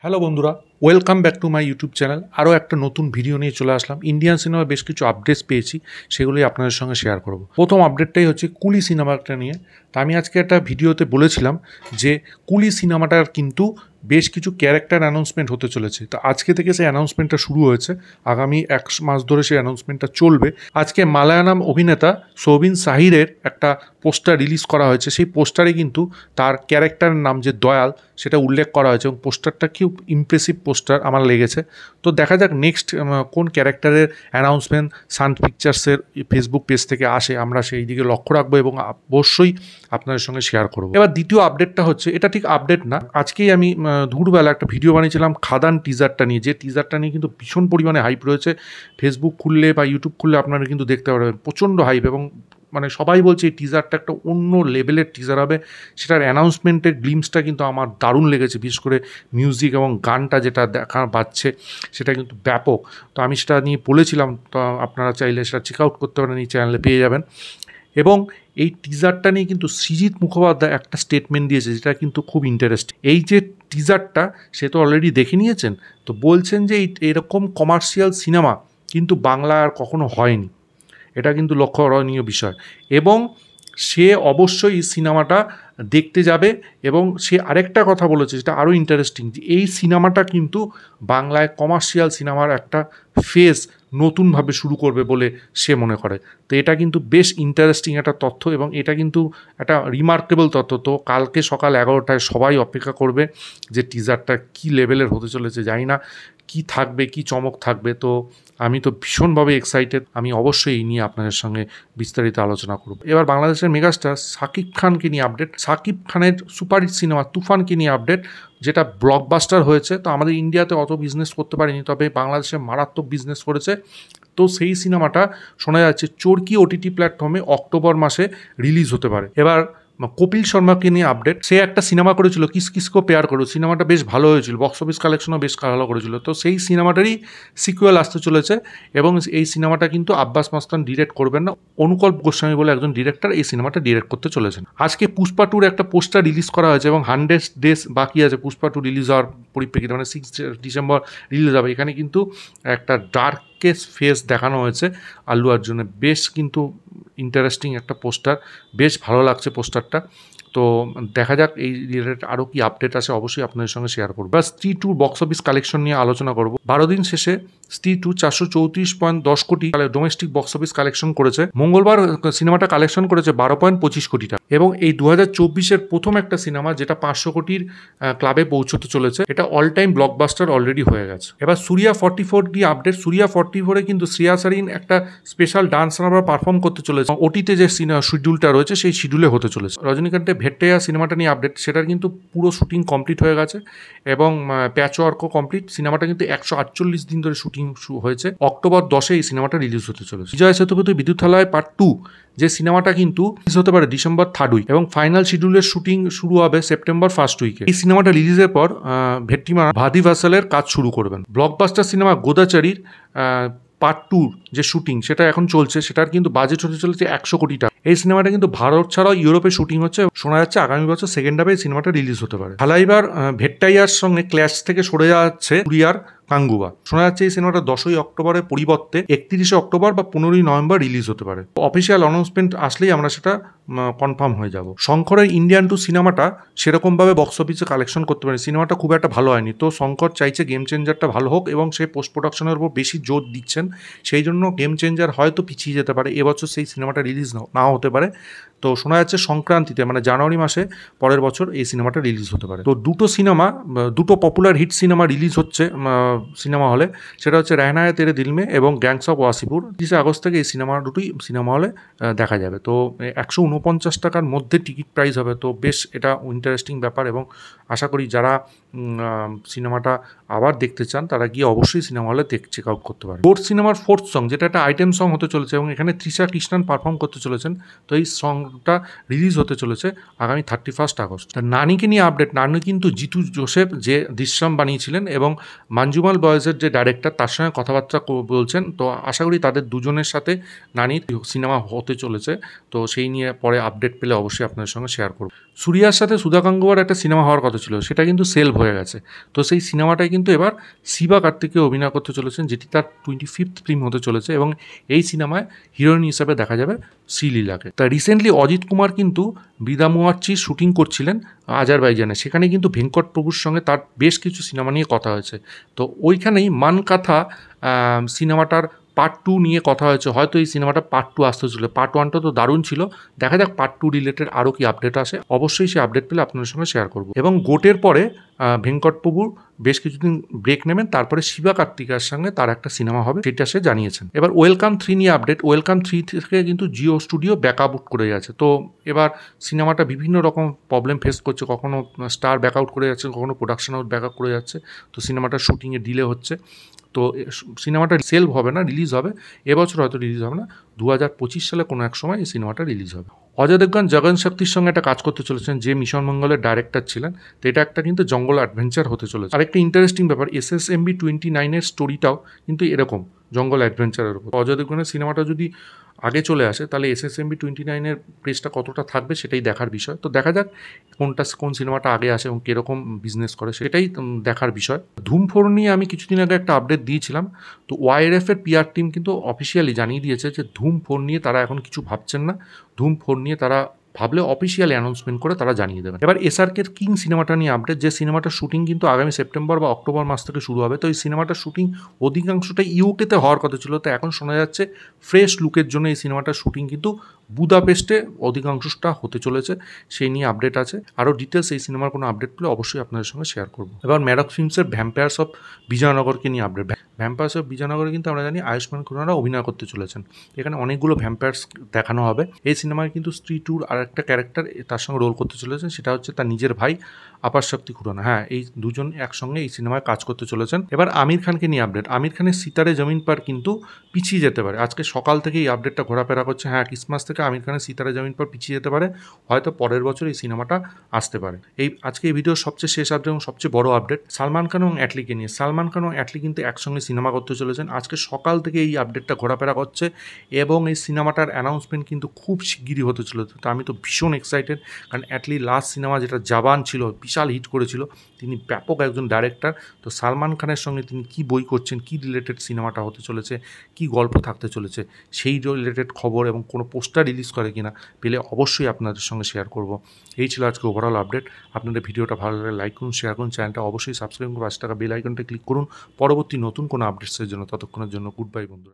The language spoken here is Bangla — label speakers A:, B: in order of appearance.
A: হ্যালো বন্ধুরা, welcome back to my YouTube channel. আরও একটা নতুন ভিডিও নিয়ে চলে আসলাম। ইন্ডিয়ান সিনেমার বেশ কিছু আপডেটস পেয়েছি, সেগুলোই আপনাদের সঙ্গে শেয়ার করব। প্রথম আপডেটটাই হচ্ছে কুলি সিনেমাটা নিয়ে। তা আমি আজকে একটা ভিডিওতে বলেছিলাম যে কুলি সিনেমাটার কিন্তু বেশ কিছু ক্যারেক্টার অ্যানাউন্সমেন্ট হতে চলেছে। তো আজকে থেকে সেই অ্যানাউন্সমেন্টটা শুরু হয়েছে, আগামী 1 মাস ধরে সেই অ্যানাউন্সমেন্টটা চলবে। আজকে মালায়ালাম অভিনেতা সোবিন সাহিরের একটা পোস্টার রিলিজ করা হয়েছে। সেই পোস্টারে কিন্তু তার ক্যারেক্টারের নাম যে দয়াল সেটা উল্লেখ করা হয়েছে এবং পোস্টারটা খুব ইমপ্রেসিভ পোস্টার আমার লেগেছে। তো দেখা যাক নেক্সট কোন ক্যারেক্টারের অ্যানাউন্সমেন্ট সান পিকচার্সের ফেসবুক পেজ থেকে আসে, আমরা সেই দিকে লক্ষ্য রাখবো এবং অবশ্যই আপনাদের সঙ্গে শেয়ার করবো। এবার দ্বিতীয় আপডেটটা হচ্ছে, এটা ঠিক আপডেট না, আজকেই আমি দুপুরবেলা একটা ভিডিও বানিয়েছিলাম খাদান টিজারটা নিয়ে। যে টিজারটা নিয়ে কিন্তু ভীষণ পরিমাণে হাইপ রয়েছে। ফেসবুক খুললে বা ইউটিউব খুললে আপনারা কিন্তু দেখতে পারবেন প্রচণ্ড হাইপ, এবং মানে সবাই বলছে এই টিজারটা একটা অন্য লেভেলের টিজার হবে। সেটার অ্যানাউন্সমেন্টের গ্লিমসটা কিন্তু আমার দারুণ লেগেছে, বিশেষ করে মিউজিক এবং গানটা যেটা দেখা পাচ্ছে সেটা কিন্তু ব্যাপক। তো আমি সেটা নিয়ে বলেছিলাম, তো আপনারা চাইলে সেটা চেক আউট করতে পারেন, এই চ্যানেলে পেয়ে যাবেন। এবং এই টিজারটা নিয়ে কিন্তু সৃজিত মুখোপাধ্যায় একটা স্টেটমেন্ট দিয়েছে, যেটা কিন্তু খুব ইন্টারেস্টিং। এই যে টিজারটা সে তো অলরেডি দেখে নিয়েছেন, তো বলছেন যে এরকম কমার্শিয়াল সিনেমা কিন্তু বাংলা আর কখনো হয়নি। এটা কিন্তু লক্ষ্যণীয় বিষয়, এবং সে অবশ্যই এই সিনেমাটা দেখতে যাবে। এবং সে আরেকটা কথা বলেছে যেটা আরও ইন্টারেস্টিং, যে এই সিনেমাটা কিন্তু বাংলায় কমার্শিয়াল সিনেমার একটা ফেজ নতুনভাবে শুরু করবে বলে সে মনে করে। তো এটা কিন্তু বেশ ইন্টারেস্টিং একটা তথ্য, এবং এটা কিন্তু একটা রিমার্কেবল তথ্য। তো কালকে সকাল 11টায় সবাই অপেক্ষা করবে যে টিজারটা কী লেভেলের হতে চলেছে। জানি না কী থাকবে, কী চমক থাকবে। তো আমি তো ভীষণভাবে এক্সাইটেড। আমি অবশ্যই এই নিয়ে আপনাদের সঙ্গে বিস্তারিত আলোচনা করব। এবার বাংলাদেশের মেগাস্টার শাকিব খানকে নিয়ে আপডেট। শাকিব খানের সুপারহিট সিনেমা তুফানকে নিয়ে আপডেট, যেটা ব্লকবাস্টার হয়েছে। তো আমাদের ইন্ডিয়াতে অত বিজনেস করতে পারেনি, তবে বাংলাদেশে মারাত্মক বিজনেস করেছে। তো সেই সিনেমাটা শোনা যাচ্ছে চরকি ওটিটি প্ল্যাটফর্মে অক্টোবর মাসে রিলিজ হতে পারে। এবার কপিল শর্মাকে নিয়ে আপডেট। সে একটা সিনেমা করেছিল কিস কিসকো পেয়ার করো, সিনেমাটা বেশ ভালো হয়েছিল, বক্স অফিস কালেকশনও বেশ ভালো করেছিল। তো সেই সিনেমাটারই সিকুয়েল আসতে চলেছে, এবং এই সিনেমাটা কিন্তু আব্বাস মাস্তান ডিরেক্ট করবেন না, অনুকল্প গোস্বামী বলে একজন ডিরেক্টর এই সিনেমাটা ডিরেক্ট করতে চলেছেন। আজকে পুষ্পা টুর একটা পোস্টার রিলিজ করা হয়েছে, এবং 100 ডেজ বাকি আছে পুষ্পা টু রিলিজ হওয়ার পরিপ্রেক্ষিতে, মানে 6 ডিসেম্বর রিলিজ হবে। এখানে কিন্তু একটা ডার্কেস ফেস দেখানো হয়েছে আল্লু অর্জুনের। বেশ কিন্তু ইন্টারেস্টিং একটা পোস্টার, বেশ ভালো লাগছে পোস্টারটা। তো দেখা যাক এই রিলেটেড আরও কি আপডেট আছে, অবশ্যই আপনাদের সঙ্গে শেয়ার করবো। বা স্ত্রী টু বক্স অফিস কালেকশন নিয়ে আলোচনা করবো। 12 দিন শেষে স্ত্রী টু 434.10 কোটি ডোমেস্টিক বক্স অফিস কালেকশন করেছে। মঙ্গলবার সিনেমাটা কালেকশন করেছে 12.25 কোটি টাকা, এবং এই 2024-এর প্রথম একটা সিনেমা যেটা 500 কোটির ক্লাবে পৌঁছতে চলেছে। এটা অল টাইম ব্লকবাস্টার অলরেডি হয়ে গেছে। এবার সুরিয়া 44 দিয়ে আপডেট। সুরিয়া 44-এ কিন্তু শ্রেয়া সারিন একটা স্পেশাল ডান্স নাম্বার পারফর্ম করতে চলেছে। ওটিতে যে শিডিউলটা রয়েছে সেই শিডিউলে হতে চলেছে। রজনীকান্তের ভেট্টাইয়া সিনেমাটা নিয়ে আপডেট। সেটার কিন্তু পুরো শুটিং কমপ্লিট হয়ে গেছে, এবং প্যাচ ওয়ার্কও কমপ্লিট। সিনেমাটা কিন্তু 148 দিন ধরে শুটিং হয়েছে। অক্টোবর 10-এ এই সিনেমাটা রিলিজ হতে চলেছে। বিজয় সেতুপতি বিদ্যুতালয় পার্ট 2 যে সিনেমাটা কিন্তু রিলিজ হতে পারে ডিসেম্বর 3rd উইক, এবং ফাইনাল শিডিউলের শুটিং শুরু হবে সেপ্টেম্বর 1st উইকে। এই সিনেমাটা রিলিজের পর ভেট্টিমা ভাদি ভাসালের কাজ শুরু করবেন। ব্লকবাস্টার সিনেমা গোদাচারীর পার্ট 2 যে শুটিং সেটা এখন চলছে, সেটার কিন্তু বাজেট হতে চলেছে 100 কোটি টাকা। এই সিনেমাটা কিন্তু ভারত ছাড়াও ইউরোপে শুটিং হচ্ছে। শোনা যাচ্ছে আগামী বছর সেকেন্ড হাফে এই সিনেমাটা রিলিজ হতে পারে। হালাইবার ভেট্টাইয়ার সঙ্গে ক্ল্যাশ থেকে সরে যাচ্ছে সুরিয়ার কাঙ্গুবা। শোনা যাচ্ছে এই সিনেমাটা 10ই অক্টোবরের পরিবর্তে 31শে অক্টোবর বা 15ই নভেম্বর রিলিজ হতে পারে। অফিসিয়াল অ্যানাউন্সমেন্ট আসলেই আমরা সেটা কনফার্ম হয়ে যাব। শঙ্করের ইন্ডিয়ান টু সিনেমাটা সেরকমভাবে বক্স অফিসে কালেকশন করতে পারে, সিনেমাটা খুব একটা ভালো হয়নি। তো শঙ্কর চাইছে গেম চেঞ্জারটা ভালো হোক, এবং সে পোস্ট প্রোডাকশনের উপর বেশি জোর দিচ্ছেন। সেই জন্য গেম চেঞ্জার হয়তো পিছিয়ে যেতে পারে, এবছর সেই সিনেমাটা রিলিজ নাও হতে পারে। তো শোনা যাচ্ছে সংক্রান্তিতে, মানে জানুয়ারি মাসে পরের বছর এই সিনেমাটা রিলিজ হতে পারে। তো দুটো পপুলার হিট সিনেমা রিলিজ হচ্ছে সিনেমা হলে। সেটা হচ্ছে রেহনা হ্যায় তেরে দিল মে এবং গ্যাংস অফ ওয়াসিপুর। 30 আগস্ট থেকে এই দুটোই সিনেমা হলে দেখা যাবে। তো 149 টাকার মধ্যে টিকিট প্রাইস হবে। তো বেশ এটা ইন্টারেস্টিং ব্যাপার, এবং আশা করি যারা সিনেমাটা আবার দেখতে চান তারা গিয়ে অবশ্যই সিনেমা হলে চেক আউট করতে পারে। ফোর্থ সিনেমার ফোর্থ সং, যেটা একটা আইটেম সং হতে চলেছে, এবং এখানে তৃষা কৃষ্ণন পারফর্ম করতে চলেছেন। তো এই সংটা রিলিজ হতে চলেছে আগামী 31 আগস্ট। নানিকে নিয়ে আপডেট। নানি কিন্তু জিতু জোসেফ যে দৃশ্যম বানিয়েছিলেন, এবং মাঞ্জুমাল বয়েজের যে ডাইরেক্টর তার সঙ্গে কথাবার্তা বলছেন। তো আশা করি তাদের দুজনের সাথে নানির সিনেমা হতে চলেছে। তো সেই নিয়ে পরে আপডেট পেলে অবশ্যই আপনাদের সঙ্গে শেয়ার করব। সূর্যার সাথে সুধা গাঙ্গুবার একটা সিনেমা হওয়ার কথা ছিল, সেটা কিন্তু সেলভ হয়ে গেছে। তো সেই সিনেমাটাই কিন্তু এবার শিবা কার্তিকেয় অভিনয় করতে চলেছেন, যেটি তার 25th ফিল্ম হতে চলেছে এবং এই সিনেমায় হিরোইন হিসাবে দেখা যাবে শ্রীলীলাকে। তা রিসেন্টলি অজিত কুমার কিন্তু বিদামুয়াচ্চির শুটিং করছিলেন আজারবাইজানে, সেখানে কিন্তু ভেঙ্কট প্রভুর সঙ্গে তার বেশ কিছু সিনেমা নিয়ে কথা হয়েছে। তো ওইখানেই মান কথা সিনেমাটার পার্ট 2 নিয়ে কথা হয়েছে, হয়তো এই সিনেমাটা পার্ট 2 আসতে ছিল। পার্ট 1টা তো দারুণ ছিল, দেখা যাক পার্ট 2 রিলেটেড আরও কি আপডেট আসে। অবশ্যই সেই আপডেট পেলে আপনাদের সঙ্গে শেয়ার করব। এবং গোটের পরে ভেঙ্কট প্রভুর বেশ কিছুদিন ব্রেক নেবেন, তারপরে শিবা কার্তিকের সঙ্গে তার একটা সিনেমা হবে, সেটা সে জানিয়েছেন। এবার ওয়েলকাম 3 নিয়ে আপডেট। ওয়েলকাম 3 থেকে কিন্তু জিও স্টুডিও ব্যাকআউট করে যাচ্ছে। তো এবার সিনেমাটা বিভিন্ন রকম প্রবলেম ফেস করছে, কখনো স্টার ব্যাকআউট করে যাচ্ছে, কখনো প্রোডাকশন হাউস ব্যাকআউট করে যাচ্ছে। তো সিনেমাটার শুটিংয়ে ডিলে হচ্ছে। তো সিনেমাটা সেলভ হবে না, রিলিজ হবে এবছর, হয়তো রিলিজ হবে না, 2025 সালে কোনো এক সময় এই সিনেমাটা রিলিজ হবে। অজয় দেবগন জগন শক্তির সঙ্গে একটা কাজ করতে চলেছেন, যে মিশন মঙ্গলের ডাইরেক্টর ছিলেন। তো এটা একটা কিন্তু জঙ্গল অ্যাডভেঞ্চার হতে চলেছে। আরেকটা ইন্টারেস্টিং ব্যাপার, SSMB 29-এর স্টোরিটাও কিন্তু এরকম জঙ্গল অ্যাডভেঞ্চারের উপর। অজয় দেবগনের সিনেমাটা যদি আগে চলে আসে, তাহলে SSMB 29-এর প্রেসটা কতটা থাকবে সেটাই দেখার বিষয়। তো দেখা যাক কোন সিনেমাটা আগে আসে এবং কীরকম বিজনেস করে, সেটাই দেখার বিষয়। ধুম 4 নিয়ে আমি কিছুদিন আগে একটা আপডেট দিয়েছিলাম। তো YRF-এর PR টিম কিন্তু অফিসিয়ালি জানিয়ে দিয়েছে যে ধুম 4 নিয়ে তারা এখন কিছু ভাবছেন না। ধুম 4 নিয়ে তারা ভাবলে অফিসিয়ালি অ্যানাউন্সমেন্ট করে তারা জানিয়ে দেবেন। এবার SRK'র কিং সিনেমাটা নিয়ে আপডেট, যে সিনেমাটার শুটিং কিন্তু আগামী সেপ্টেম্বর বা অক্টোবর মাস থেকে শুরু হবে। তো এই সিনেমাটার শুটিং অধিকাংশটাই ইউকেতে হওয়ার কথা ছিল, তো এখন শোনা যাচ্ছে ফ্রেশ লুকের জন্য এই সিনেমাটার শুটিং কিন্তু বুদাপেস্টে অধিকাংশটা হতে চলেছে, সেই নিয়ে আপডেট আছে। আরও ডিটেলস এই সিনেমার কোনো আপডেট পেলে অবশ্যই আপনাদের সঙ্গে শেয়ার করবো। এবার ম্যাডক্স ফিল্মসের ভ্যাম্পায়ার্স অফ বিজয়নগরকে নিয়ে আপডেট। ভ্যাম্পায়ার্স অফ বিজয়নগরে কিন্তু আমরা জানি আয়ুষ্মান খুরানা অভিনয় করতে চলেছেন। এখানে অনেকগুলো ভ্যাম্পায়ার্স দেখানো হবে। এই সিনেমায় কিন্তু স্ত্রী টুর আর একটা ক্যারেক্টার তার সঙ্গে রোল করতে চলেছেন, সেটা হচ্ছে তার নিজের ভাই আপার শক্তি খুরানা। হ্যাঁ, এই দুজন একসঙ্গে এই সিনেমায় কাজ করতে চলেছেন। এবার আমির খানকে নিয়ে আপডেট। আমির খানের সিতারে জমিন পার কিন্তু পিছিয়ে যেতে পারে। আজকে সকাল থেকে এই আপডেটটা ঘোরাফেরা করছে। হ্যাঁ, ক্রিসমাস থেকে আমির খানের সিতারে জমিন পার পিছিয়ে যেতে পারে, হয়তো পরের বছর এই সিনেমাটা আসতে পারে। আজকে এই ভিডিওর সবচেয়ে শেষ আপডেট এবং সবচেয়ে বড় আপডেট সালমান খান এবং অ্যাটলিকে নিয়ে। সালমান খান এবং অ্যাটলি কিন্তু একসঙ্গে সিনেমা করতে চলেছেন। আজকে সকাল থেকে এই আপডেটটা ঘোরাফেরা করছে এবং এই সিনেমাটার অ্যানাউন্সমেন্ট কিন্তু খুব শিগগিরই হতে চলেছে। তো আমি তো ভীষণ এক্সাইটেড, কারণ অ্যাটলি লাস্ট সিনেমা যেটা জবান ছিল বিশাল হিট করেছিল, তিনি ব্যাপক একজন ডাইরেক্টর। তো সালমান খানের সঙ্গে তিনি কী বই করছেন, কী রিলেটেড সিনেমাটা হতে চলেছে, কী গল্প থাকতে চলেছে, সেই রিলেটেড খবর এবং কোনো পোস্টার রিলিজ করে কিনা পেলে অবশ্যই আপনাদের সঙ্গে শেয়ার করব। এই ছিল আজকে ওভারঅল আপডেট। আপনাদের ভিডিওটা ভালো লাগলে লাইক করুন, শেয়ার করুন, চ্যানেলটা অবশ্যই সাবস্ক্রাইব করুন, 5 টাকা বেল আইকনটা ক্লিক করুন পরবর্তী নতুন কোনো আপডেটসের জন্য। ততক্ষণের জন্য গুড বাই বন্ধুরা।